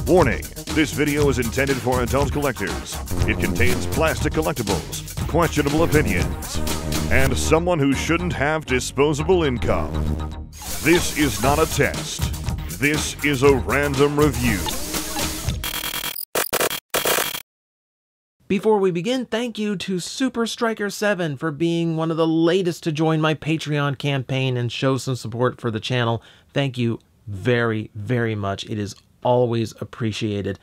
Warning, this video is intended for adult collectors. It contains plastic collectibles, questionable opinions, and someone who shouldn't have disposable income. This is not a test. This is a random review. Before we begin, thank you to Super Striker 7 for being one of the latest to join my Patreon campaign and show some support for the channel. Thank you very, very much. It is always appreciated.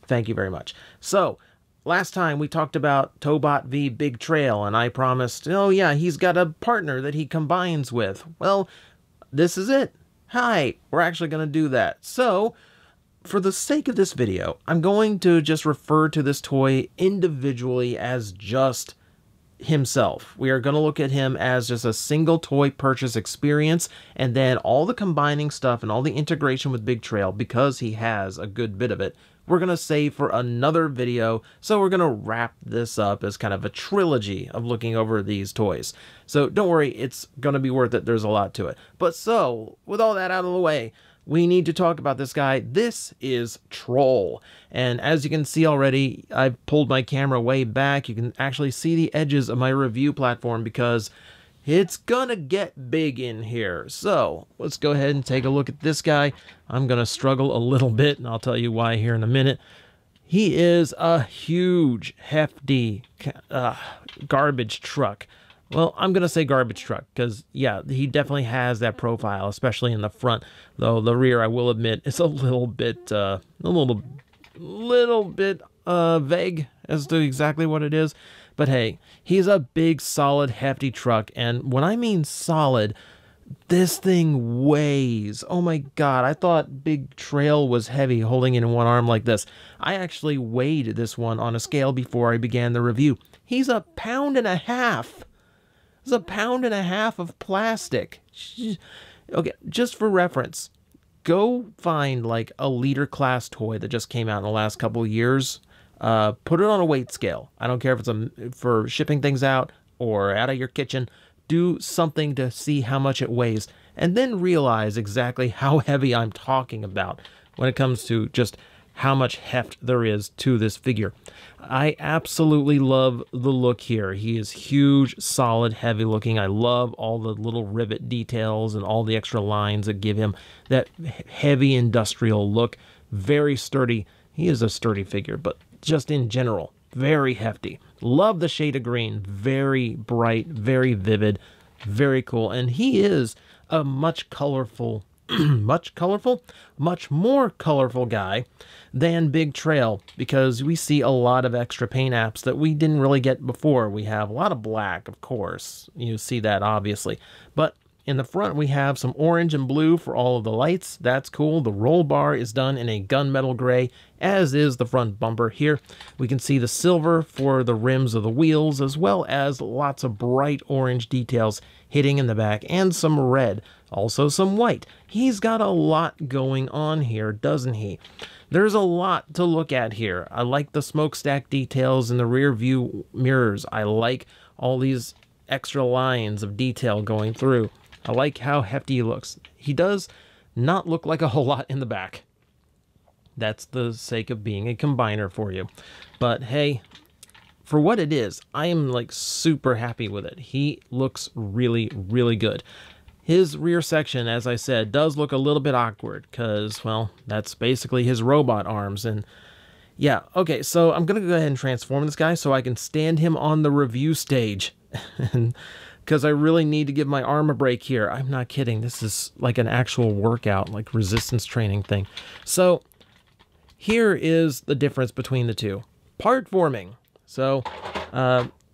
Thank you very much. So, last time we talked about Tobot v Big Trail, and I promised, oh yeah, he's got a partner that he combines with. Well, this is it. Hi, we're actually going to do that. So, for the sake of this video, I'm going to just refer to this toy individually as just himself. We are going to look at him as just a single toy purchase experience, and then all the combining stuff and all the integration with Big Trail, because he has a good bit of it, we're going to save for another video. So we're going to wrap this up as kind of a trilogy of looking over these toys. So don't worry, it's going to be worth it. There's a lot to it. But so, with all that out of the way, we need to talk about this guy. This is Troll. And as you can see already, I've pulled my camera way back. You can actually see the edges of my review platform because it's gonna get big in here. So let's go ahead and take a look at this guy. I'm gonna struggle a little bit, and I'll tell you why here in a minute. He is a huge, hefty garbage truck. Well, I'm going to say garbage truck because, yeah, he definitely has that profile, especially in the front. Though the rear, I will admit, is a little bit vague as to exactly what it is. But hey, he's a big, solid, hefty truck. And when I mean solid, this thing weighs. Oh my God, I thought Big Trail was heavy holding it in one arm like this. I actually weighed this one on a scale before I began the review. He's 1.5 pounds. It's 1.5 pounds of plastic. Okay, just for reference, go find like a liter class toy that just came out in the last couple of years. Put it on a weight scale. I don't care if it's for shipping things out or out of your kitchen. Do something to see how much it weighs, and then realize exactly how heavy I'm talking about when it comes to just how much heft there is to this figure. I absolutely love the look here. He is huge, solid, heavy looking. I love all the little rivet details and all the extra lines that give him that heavy industrial look. Very sturdy. He is a sturdy figure, but just in general, very hefty. Love the shade of green. Very bright, very vivid, very cool. And he is a much more colorful guy than Big Trail, because we see a lot of extra paint apps that we didn't really get before. We have a lot of black, of course. You see that obviously. But in the front, we have some orange and blue for all of the lights. That's cool. The roll bar is done in a gunmetal gray, as is the front bumper here. We can see the silver for the rims of the wheels, as well as lots of bright orange details hitting in the back, and some red, also some white. He's got a lot going on here, doesn't he? There's a lot to look at here. I like the smokestack details in the rear view mirrors. I like all these extra lines of detail going through. I like how hefty he looks. He does not look like a whole lot in the back. That's the sake of being a combiner for you. But hey, for what it is, I am like super happy with it. He looks really, really good. His rear section, as I said, does look a little bit awkward because, well, that's basically his robot arms. And yeah, okay, so I'm going to go ahead and transform this guy so I can stand him on the review stage. Because I really need to give my arm a break here. I'm not kidding. This is like an actual workout, like resistance training thing. So here is the difference between the two. Part forming. So,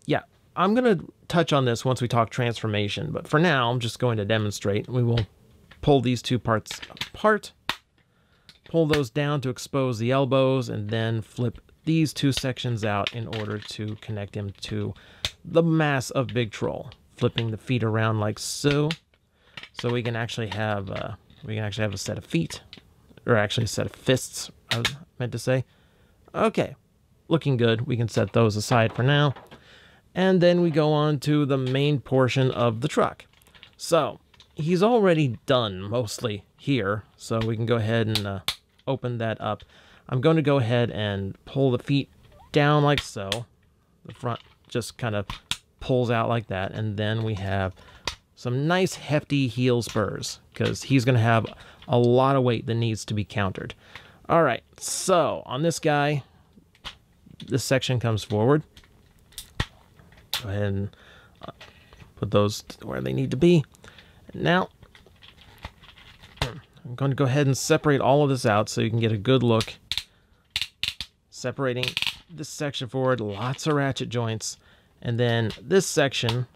yeah, I'm going to touch on this once we talk transformation, but for now I'm just going to demonstrate. We will pull these two parts apart, pull those down to expose the elbows, and then flip these two sections out in order to connect him to the mass of Big Troll. Flipping the feet around like so we can actually have a set of feet, or actually a set of fists, I was meant to say. Okay, looking good. We can set those aside for now. And then we go on to the main portion of the truck. So he's already done mostly here, so we can go ahead and open that up. I'm going to go ahead and pull the feet down like so. The front just kind of pulls out like that. And then we have some nice hefty heel spurs, because he's going to have a lot of weight that needs to be countered. All right, so on this guy, this section comes forward. Go ahead and put those where they need to be. And now, I'm going to go ahead and separate all of this out so you can get a good look. Separating this section forward, lots of ratchet joints. And then this section,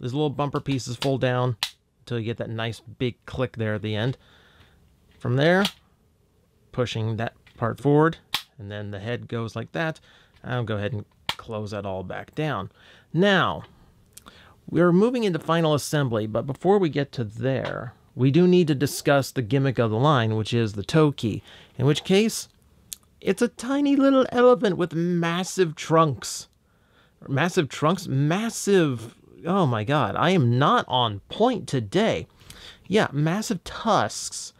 these little bumper pieces fold down until you get that nice big click there at the end. From there, pushing that part forward, and then the head goes like that. I'll go ahead and close that all back down. Now, we're moving into final assembly, but before we get to there, we do need to discuss the gimmick of the line, which is the toe key, in which case, it's a tiny little elephant with massive trunks. Massive trunks? Massive... Oh my god, I am not on point today. Yeah, massive tusks.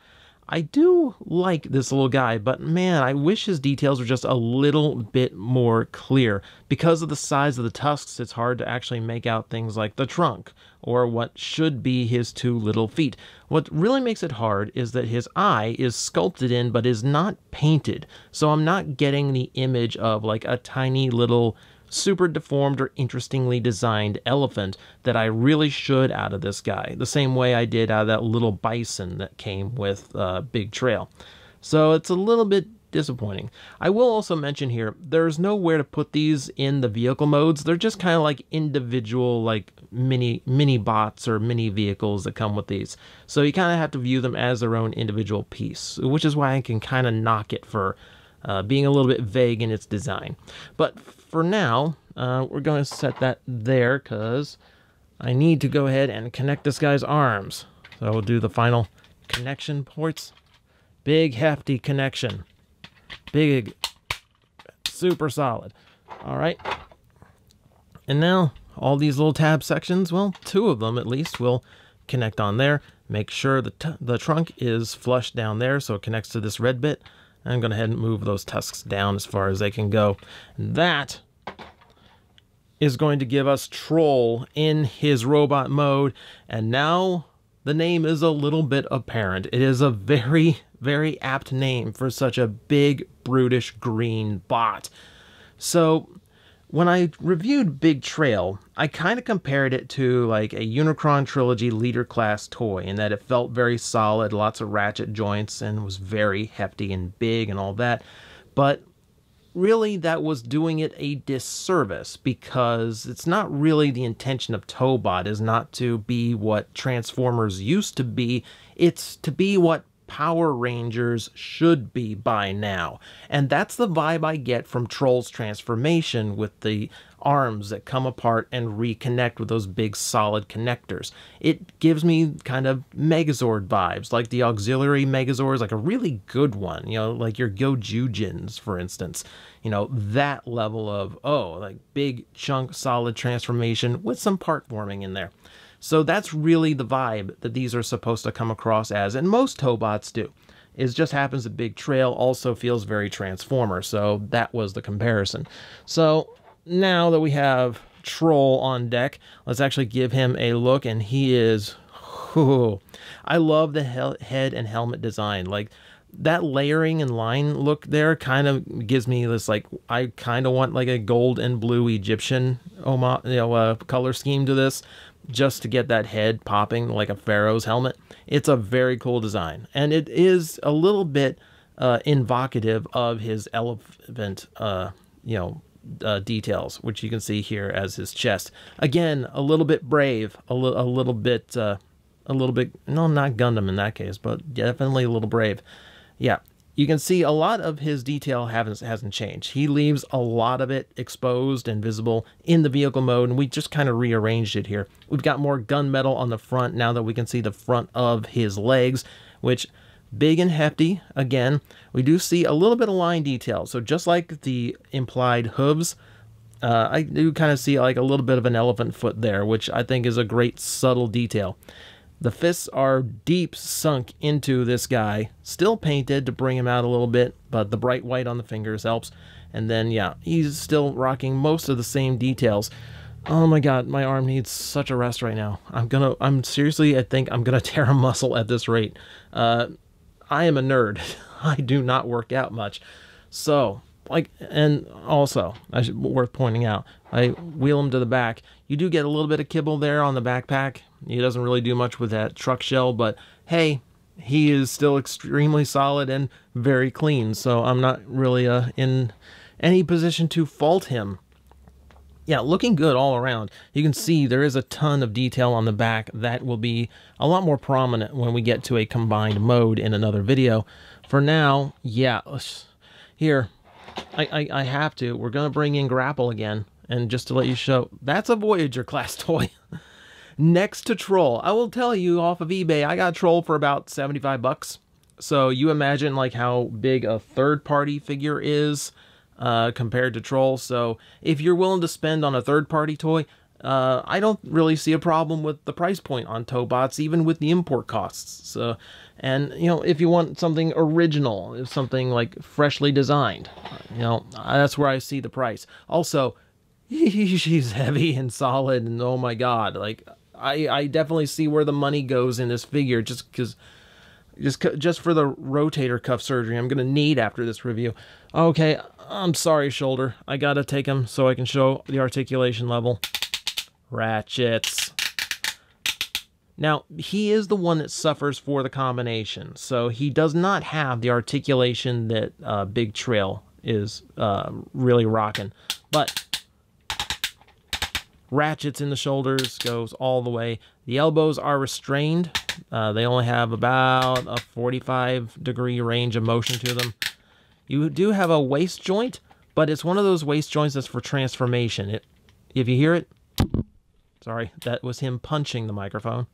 I do like this little guy, but man, I wish his details were just a little bit more clear. Because of the size of the tusks, it's hard to actually make out things like the trunk, or what should be his two little feet. What really makes it hard is that his eye is sculpted in, but is not painted. So I'm not getting the image of like a tiny little super deformed or interestingly designed elephant that I really should out of this guy, the same way I did out of that little bison that came with Big Trail. So it's a little bit disappointing. I will also mention here, there's nowhere to put these in the vehicle modes. They're just kind of like individual like mini bots or mini vehicles that come with these. So you kind of have to view them as their own individual piece, which is why I can kind of knock it for being a little bit vague in its design. But for now, we're going to set that there because I need to go ahead and connect this guy's arms. So we'll do the final connection ports. Big, hefty connection. Big, super solid. All right. And now, all these little tab sections, well, two of them at least will connect on there. Make sure the trunk is flush down there so it connects to this red bit. I'm going to head and move those tusks down as far as they can go. And that is going to give us Troll in his robot mode. And now the name is a little bit apparent. It is a very, very apt name for such a big, brutish green bot. So when I reviewed Big Trail, I kind of compared it to like a Unicron Trilogy leader class toy in that it felt very solid, lots of ratchet joints, and was very hefty and big and all that. But really that was doing it a disservice, because it's not really the intention of Tobot is not to be what Transformers used to be. It's to be what Power Rangers should be by now. And that's the vibe I get from Troll's transformation, with the arms that come apart and reconnect with those big solid connectors. It gives me kind of Megazord vibes, like the auxiliary Megazords, like a really good one, you know, like your Gojujins, for instance. You know, that level of, oh, like big chunk solid transformation with some part forming in there. So that's really the vibe that these are supposed to come across as, and most Tobots do. It just happens that Big Trail also feels very Transformer, so that was the comparison. So now that we have Troll on deck, let's actually give him a look, and he is... Whew, I love the head and helmet design. Like, that layering and line look there kind of gives me this, like, I kind of want like a gold and blue Egyptian color scheme to this, just to get that head popping like a pharaoh's helmet. It's a very cool design, and it is a little bit invocative of his elephant details, which you can see here as his chest. Again, a little bit brave, a little bit, no, not Gundam in that case, but definitely a little brave. Yeah, you can see a lot of his detail hasn't changed. He leaves a lot of it exposed and visible in the vehicle mode, and we just kind of rearranged it here. We've got more gunmetal on the front now that we can see the front of his legs, which, big and hefty. Again, we do see a little bit of line detail. So just like the implied hooves, I do kind of see like a little bit of an elephant foot there, which I think is a great subtle detail. The fists are deep sunk into this guy, still painted to bring him out a little bit, but the bright white on the fingers helps. And then, yeah, he's still rocking most of the same details. Oh my god, my arm needs such a rest right now. Seriously, I think I'm gonna tear a muscle at this rate. I am a nerd. I do not work out much. So, and also, worth pointing out, I wheel him to the back. You do get a little bit of kibble there on the backpack. He doesn't really do much with that truck shell, but hey, he is still extremely solid and very clean, so I'm not really in any position to fault him. Yeah, looking good all around. You can see there is a ton of detail on the back that will be a lot more prominent when we get to a combined mode in another video. For now, yeah, here, I have to. We're going to bring in Grapple again, and just to let you show, that's a Voyager class toy. Next to Troll, I will tell you off of eBay, I got Troll for about 75 bucks. So you imagine like how big a third-party figure is compared to Troll. So if you're willing to spend on a third-party toy, I don't really see a problem with the price point on Tobots, even with the import costs. So, and you know, if you want something original, something like freshly designed, you know, that's where I see the price. Also, she's heavy and solid, and oh my god, like I definitely see where the money goes in this figure, just for the rotator cuff surgery I'm gonna need after this review. Okay, I'm sorry, shoulder. I gotta take him so I can show the articulation level. Ratchets. Now, he is the one that suffers for the combination, so he does not have the articulation that Big Trail is really rocking. But ratchets in the shoulders, goes all the way. The elbows are restrained. They only have about a 45-degree range of motion to them. You do have a waist joint, but it's one of those waist joints that's for transformation. If you hear it, sorry, that was him punching the microphone.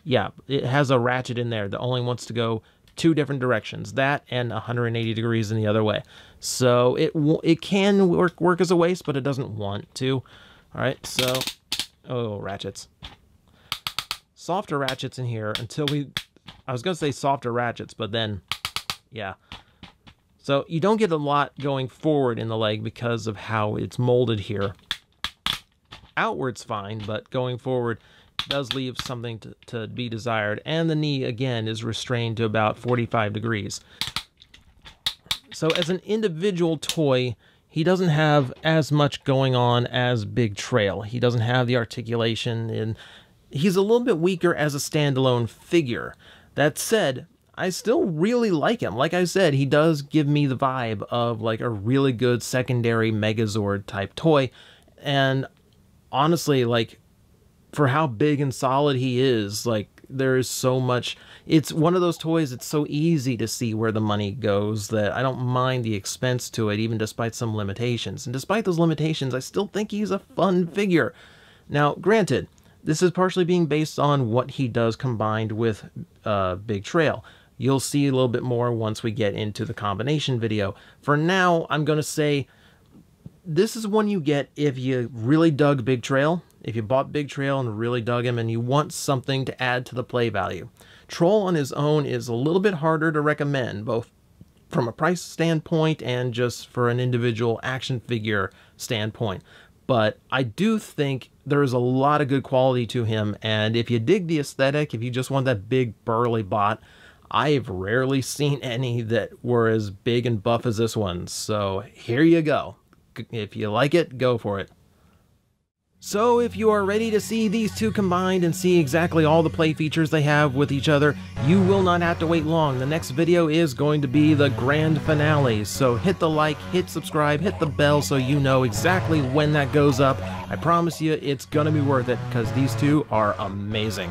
Yeah, it has a ratchet in there that only wants to go 2 different directions, that and 180 degrees in the other way. So it can work as a waist, but it doesn't want to. All right, so, oh, ratchets. Softer ratchets in here until I was going to say softer ratchets, but then, yeah. So you don't get a lot going forward in the leg because of how it's molded here. Outward's fine, but going forward does leave something to be desired. And the knee, again, is restrained to about 45 degrees. So as an individual toy, he doesn't have as much going on as Big Trail. He doesn't have the articulation, and he's a little bit weaker as a standalone figure. That said, I still really like him. Like I said, he does give me the vibe of like a really good secondary Megazord type toy. And honestly, like, for how big and solid he is, like, there is so much. It's one of those toys, it's so easy to see where the money goes that I don't mind the expense to it, even despite some limitations. And despite those limitations, I still think he's a fun figure. Now, granted, this is partially being based on what he does combined with Big Trail. You'll see a little bit more once we get into the combination video. For now, I'm going to say this is one you get if you really dug Big Trail. If you bought Big Trail and really dug him and you want something to add to the play value. Troll on his own is a little bit harder to recommend, both from a price standpoint and just for an individual action figure standpoint. But I do think there's a lot of good quality to him, and if you dig the aesthetic, if you just want that big burly bot, I've rarely seen any that were as big and buff as this one. So here you go. If you like it, go for it. So if you are ready to see these two combined and see exactly all the play features they have with each other, you will not have to wait long. The next video is going to be the grand finale. So hit the like, hit subscribe, hit the bell so you know exactly when that goes up. I promise you it's gonna be worth it because these two are amazing.